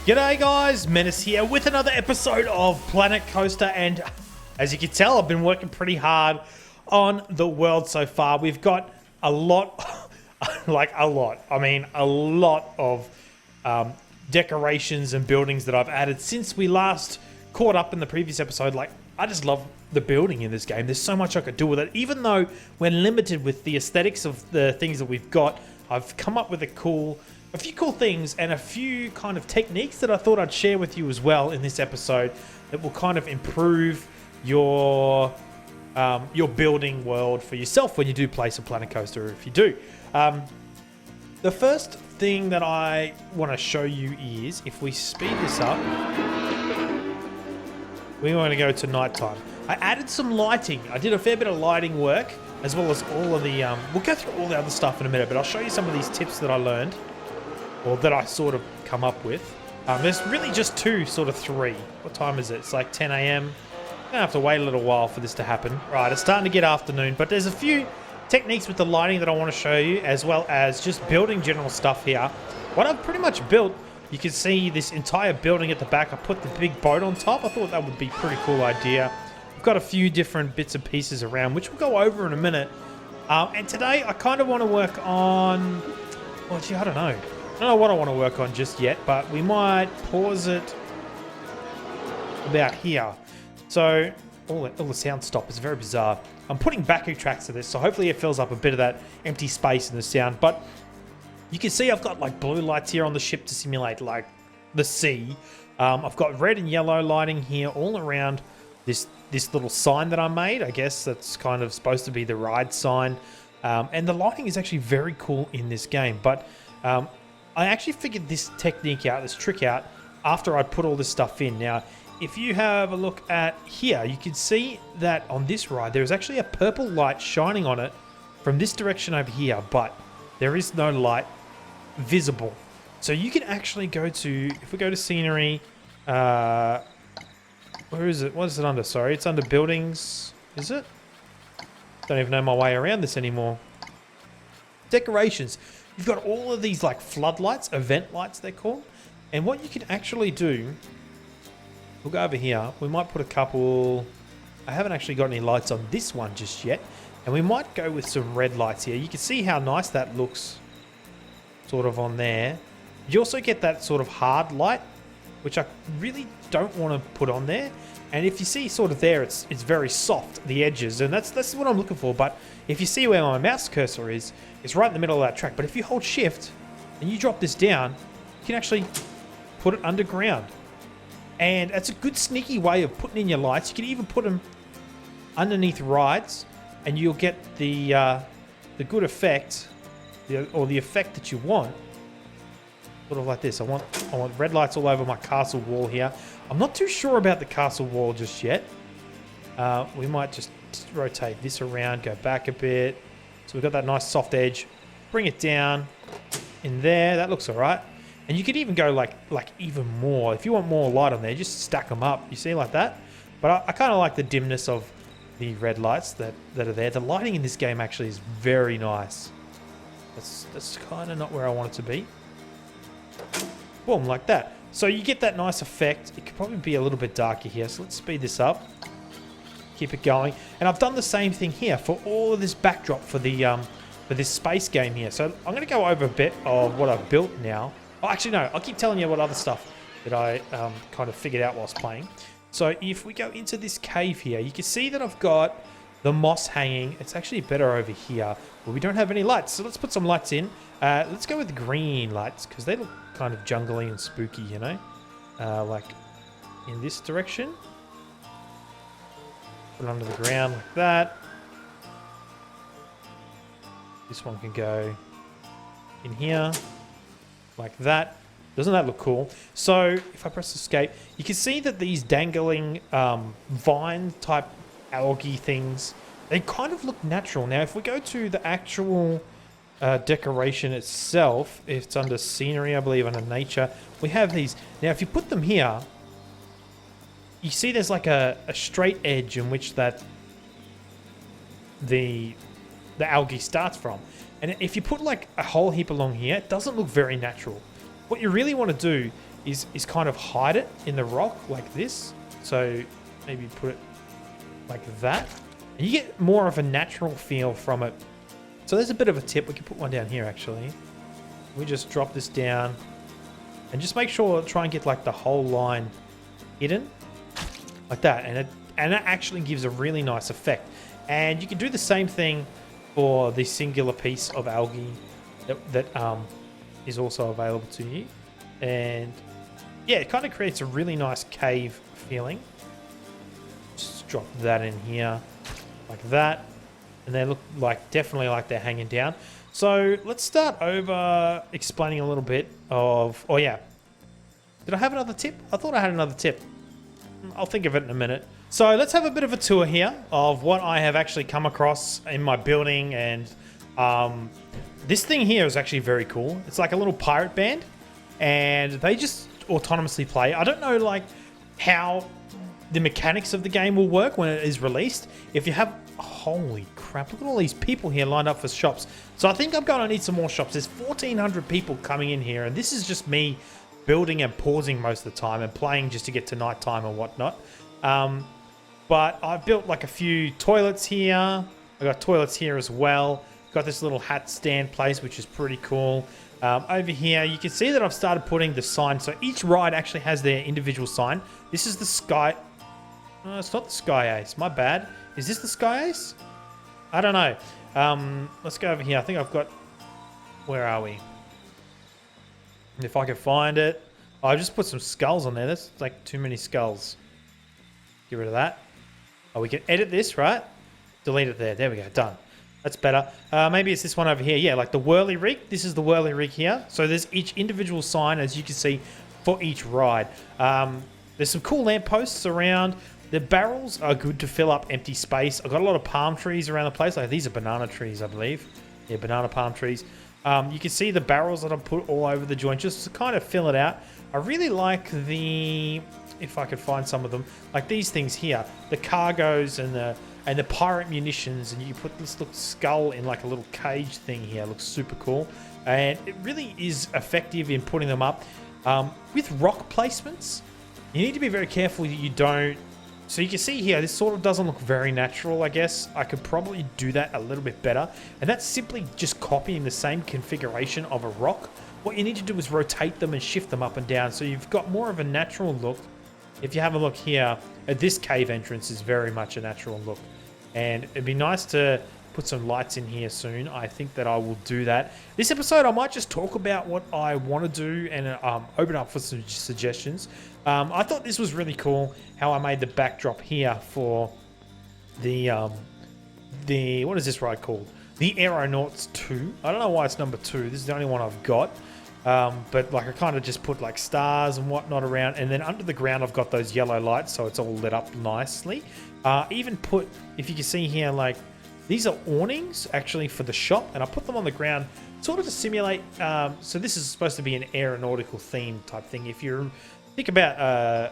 G'day guys, Menace here with another episode of Planet Coaster, and as you can tell, I've been working pretty hard on the world so far. We've got a lot, a lot of decorations and buildings that I've added since we last caught up in the previous episode. I just love the building in this game. There's so much I could do with it. Even though we're limited with the aesthetics of the things that we've got, I've come up with a few cool things and a few kind of techniques that I thought I'd share with you as well in this episode that will kind of improve your building world for yourself when you do place a Planet Coaster, or if you do. The first thing that I want to show you is, if we speed this up, we want to go to nighttime. I added some lighting. I did a fair bit of lighting work, as well as all of the... we'll go through all the other stuff in a minute, but I'll show you some of these tips that I learned, or that I sort of come up with. There's really just three. What time is it? It's like 10 a.m. I'm gonna have to wait a little while for this to happen. Right, it's starting to get afternoon, but there's a few techniques with the lighting that I want to show you, as well as just building general stuff here. What I've pretty much built, you can see this entire building at the back. I put the big boat on top. I thought that would be a pretty cool idea. I've got a few different bits and pieces around, which we'll go over in a minute. And today I kind of want to work on... well, gee, I don't know. I don't know what I want to work on just yet, but we might pause it about here. So all the sound stop is very bizarre. I'm putting backing tracks to this, so hopefully it fills up a bit of that empty space in the sound. But you can see I've got like blue lights here on the ship to simulate like the sea. I've got red and yellow lighting here all around this little sign that I made. I guess that's kind of supposed to be the ride sign. And the lighting is actually very cool in this game. But I actually figured this technique out, this trick out, after I put all this stuff in. Now, if you have a look at here, you can see that on this ride, there's actually a purple light shining on it from this direction over here, but there is no light visible. So you can actually go to, if we go to scenery, where is it? What is it under? Sorry, it's under buildings, is it? Don't even know my way around this anymore. Decorations. You've got all of these like floodlights, event lights they're called. And what you can actually do, we'll go over here. We might put a couple, I haven't actually got any lights on this one just yet. And we might go with some red lights here. You can see how nice that looks sort of on there. You also get that sort of hard light, which I really don't want to put on there. And if you see sort of there, it's very soft, the edges, and that's what I'm looking for. But if you see where my mouse cursor is, it's right in the middle of that track. But if you hold shift and you drop this down, you can actually put it underground. And that's a good sneaky way of putting in your lights. You can even put them underneath rides, and you'll get the good effect, or the effect that you want. Sort of like this. I want red lights all over my castle wall here. I'm not too sure about the castle wall just yet. We might just rotate this around, go back a bit. So we've got that nice soft edge. Bring it down in there. That looks all right. And you could even go like even more. If you want more light on there, just stack them up. You see, like that? But I kind of like the dimness of the red lights that are there. The lighting in this game actually is very nice. That's kind of not where I want it to be. Boom, like that. So you get that nice effect. It could probably be a little bit darker here. So let's speed this up. Keep it going. And I've done the same thing here for all of this backdrop for the for this space game here. So I'm going to go over a bit of what I've built now. Oh, actually, no. I'll keep telling you what other stuff that I kind of figured out whilst playing. So if we go into this cave here, you can see that I've got the moss hanging. It's actually better over here where we don't have any lights. So let's put some lights in. Let's go with green lights because they look kind of jungly and spooky, you know, like in this direction. Put it under the ground like that. This one can go in here like that. Doesn't that look cool? So if I press escape, you can see that these dangling vine type algae things, they kind of look natural. Now if we go to the actual decoration itself, it's under scenery, I believe, under nature, we have these. Now if you put them here, you see there's like a straight edge in which that the algae starts from. And if you put like a whole heap along here, it doesn't look very natural. What you really want to do is kind of hide it in the rock like this. So maybe put it like that. And you get more of a natural feel from it. So there's a bit of a tip. We can put one down here actually. We just drop this down and just make sure, try and get like the whole line hidden like that. And that actually gives a really nice effect. And you can do the same thing for the singular piece of algae that is also available to you. And yeah, it kind of creates a really nice cave feeling. Just drop that in here like that. And they look like, definitely like they're hanging down. So let's start over explaining a little bit of, oh yeah. Did I have another tip? I thought I had another tip. I'll think of it in a minute. So let's have a bit of a tour here of what I have actually come across in my building. And this thing here is actually very cool. It's like a little pirate band and they just autonomously play. I don't know like how the mechanics of the game will work when it is released. If you have, holy crap, look at all these people here lined up for shops. So I think I'm going to need some more shops. There's 1,400 people coming in here and this is just me building and pausing most of the time and playing just to get to nighttime and whatnot. But I've built like a few toilets here. I got toilets here as well. Got this little hat stand place, which is pretty cool. Over here, you can see that I've started putting the sign. So each ride actually has their individual sign. This is the Sky... No, it's not the Sky Ace. My bad. Is this the Sky Ace? I don't know. Let's go over here. I think I've got... Where are we? If I can find it. Oh, I just put some skulls on there. That's like too many skulls. Get rid of that. Oh, we can edit this, right? Delete it there. There we go. Done. That's better. Maybe it's this one over here. Yeah, like the whirly rig. This is the whirly rig here. So there's each individual sign, as you can see, for each ride. There's some cool lampposts around. The barrels are good to fill up empty space. I've got a lot of palm trees around the place. Like these are banana trees, I believe. Yeah, banana palm trees. You can see the barrels that I've put all over the joint just to kind of fill it out. I really like the... If I could find some of them, like these things here, the cargoes and the pirate munitions, and you put this little skull in like a little cage thing here. It looks super cool, and it really is effective in putting them up. With rock placements, you need to be very careful that you don't. So you can see here, this sort of doesn't look very natural, I guess. I could probably do that a little bit better, and that's simply just copying the same configuration of a rock. What you need to do is rotate them and shift them up and down, so you've got more of a natural look. If you have a look here, this cave entrance is very much a natural look. And it'd be nice to put some lights in here soon. I think that I will do that. This episode, I might just talk about what I want to do and open up for some suggestions. I thought this was really cool, how I made the backdrop here for the what is this ride called? The Aeronauts 2. I don't know why it's number 2. This is the only one I've got. But like I kind of just put like stars and whatnot around, and then under the ground I've got those yellow lights, so it's all lit up nicely. Even put, if you can see here, like these are awnings actually for the shop, and I put them on the ground sort of to simulate. So this is supposed to be an aeronautical theme type thing. If you think about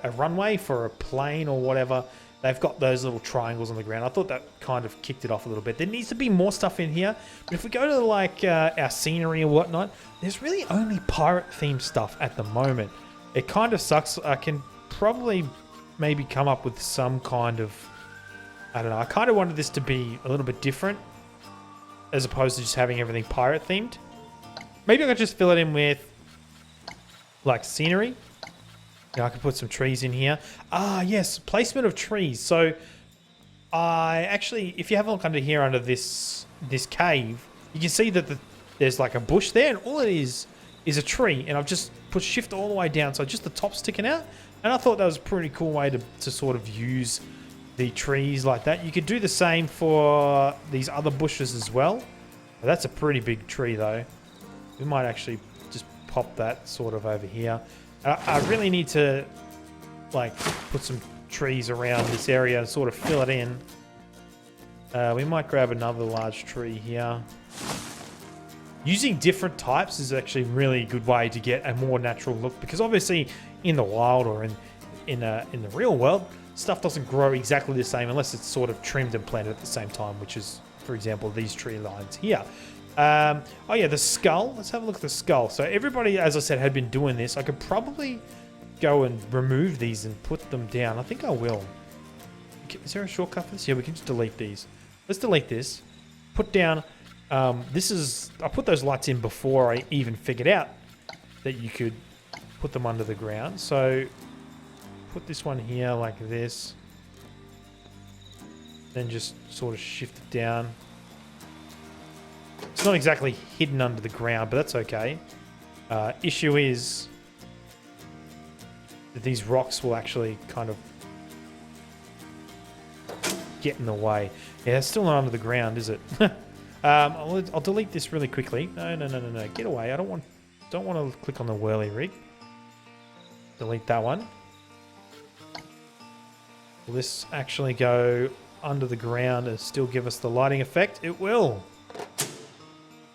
a runway for a plane or whatever, they've got those little triangles on the ground. I thought that kind of kicked it off a little bit. There needs to be more stuff in here. But if we go to like our scenery and whatnot, there's really only pirate-themed stuff at the moment. It kind of sucks. I can probably maybe come up with some kind of... I don't know. I kind of wanted this to be a little bit different as opposed to just having everything pirate-themed. Maybe I could just fill it in with like scenery. Yeah, I could put some trees in here. Ah, yes, placement of trees. So I actually, if you have a look under here, under this cave, you can see that there's like a bush there, and all it is a tree. And I've just put shift all the way down, so just the top sticking out. And I thought that was a pretty cool way to sort of use the trees like that. You could do the same for these other bushes as well. That's a pretty big tree though. We might actually just pop that sort of over here. I really need to like put some trees around this area and sort of fill it in. We might grab another large tree here. Using different types is actually really a good way to get a more natural look, because obviously in the wild or in the real world, stuff doesn't grow exactly the same unless it's sort of trimmed and planted at the same time, which is, for example, these tree lines here. Oh yeah, the skull. Let's have a look at the skull. So everybody, as I said, had been doing this. I could probably go and remove these and put them down. I think I will. Is there a shortcut for this? Yeah, we can just delete these. Let's delete this. Put down... I put those lights in before I even figured out that you could put them under the ground. So put this one here like this. Then just sort of shift it down. It's not exactly hidden under the ground, but that's okay. Issue is that these rocks will actually kind of get in the way. Yeah, it's still not under the ground, is it? I'll delete this really quickly. No. Get away. I don't want to click on the whirly rig. Delete that one. Will this actually go under the ground and still give us the lighting effect? It will.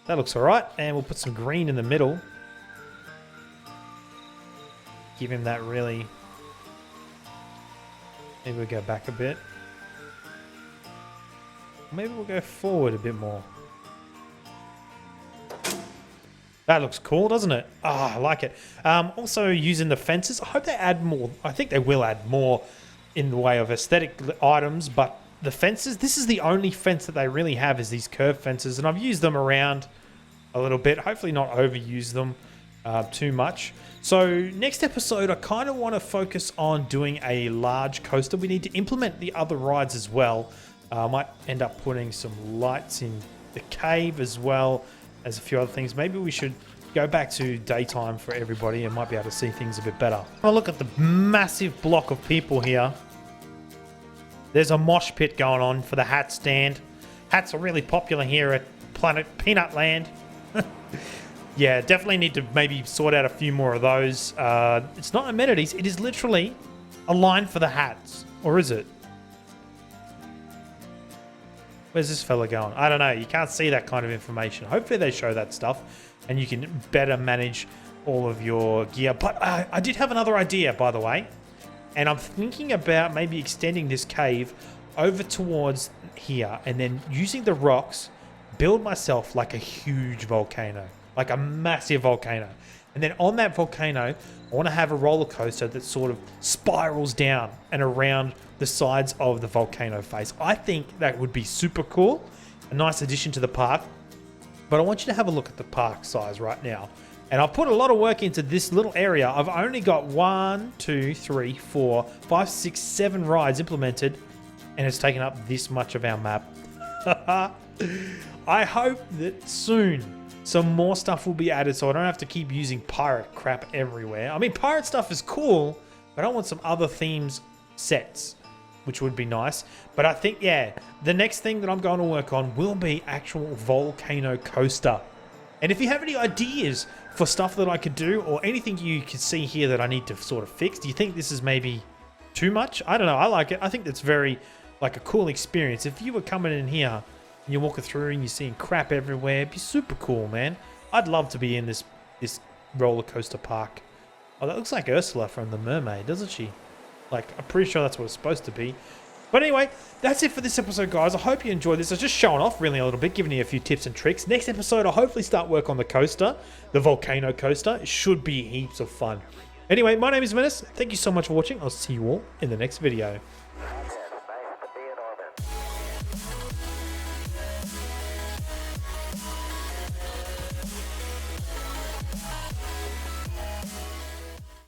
That looks alright. And we'll put some green in the middle. Give him that really... Maybe we'll go back a bit. Maybe we'll go forward a bit more. That looks cool, doesn't it? Ah, I like it. Also using the fences. I hope they add more. I think they will add more in the way of aesthetic items, but the fences, this is the only fence that they really have, is these curved fences, and I've used them around a little bit. Hopefully not overuse them too much. So next episode, I kind of want to focus on doing a large coaster. We need to implement the other rides as well. I might end up putting some lights in the cave as well as a few other things. Maybe we should go back to daytime for everybody and might be able to see things a bit better. Oh, look at the massive block of people here. There's a mosh pit going on for the hat stand. Hats are really popular here at Planet Peanut Land. Yeah, definitely need to maybe sort out a few more of those. It's not amenities. It is literally a line for the hats. Or is it? Where's this fella going? I don't know. You can't see that kind of information. Hopefully they show that stuff and you can better manage all of your gear. But I did have another idea, by the way. And I'm thinking about maybe extending this cave over towards here and then using the rocks, build myself like a huge volcano, like a massive volcano. And then on that volcano, I want to have a roller coaster that sort of spirals down and around the sides of the volcano face. I think that would be super cool. A nice addition to the park. But I want you to have a look at the park size right now. And I've put a lot of work into this little area. I've only got 1, 2, 3, 4, 5, 6, 7 rides implemented. And it's taken up this much of our map. I hope that soon some more stuff will be added so I don't have to keep using pirate crap everywhere. I mean, pirate stuff is cool, but I want some other themes sets, which would be nice. But I think, yeah, the next thing that I'm going to work on will be actual volcano coaster. And if you have any ideas for stuff that I could do or anything you can see here that I need to sort of fix, do you think this is maybe too much? I don't know. I like it. I think that's very, like, a cool experience. If you were coming in here and you're walking through and you're seeing crap everywhere, it'd be super cool, man. I'd love to be in this roller coaster park. Oh, that looks like Ursula from The Mermaid, doesn't she? Like, I'm pretty sure that's what it's supposed to be. But anyway, that's it for this episode, guys. I hope you enjoyed this. I was just showing off really a little bit, giving you a few tips and tricks. Next episode, I'll hopefully start work on the coaster, the volcano coaster. It should be heaps of fun. Anyway, my name is Menace. Thank you so much for watching. I'll see you all in the next video.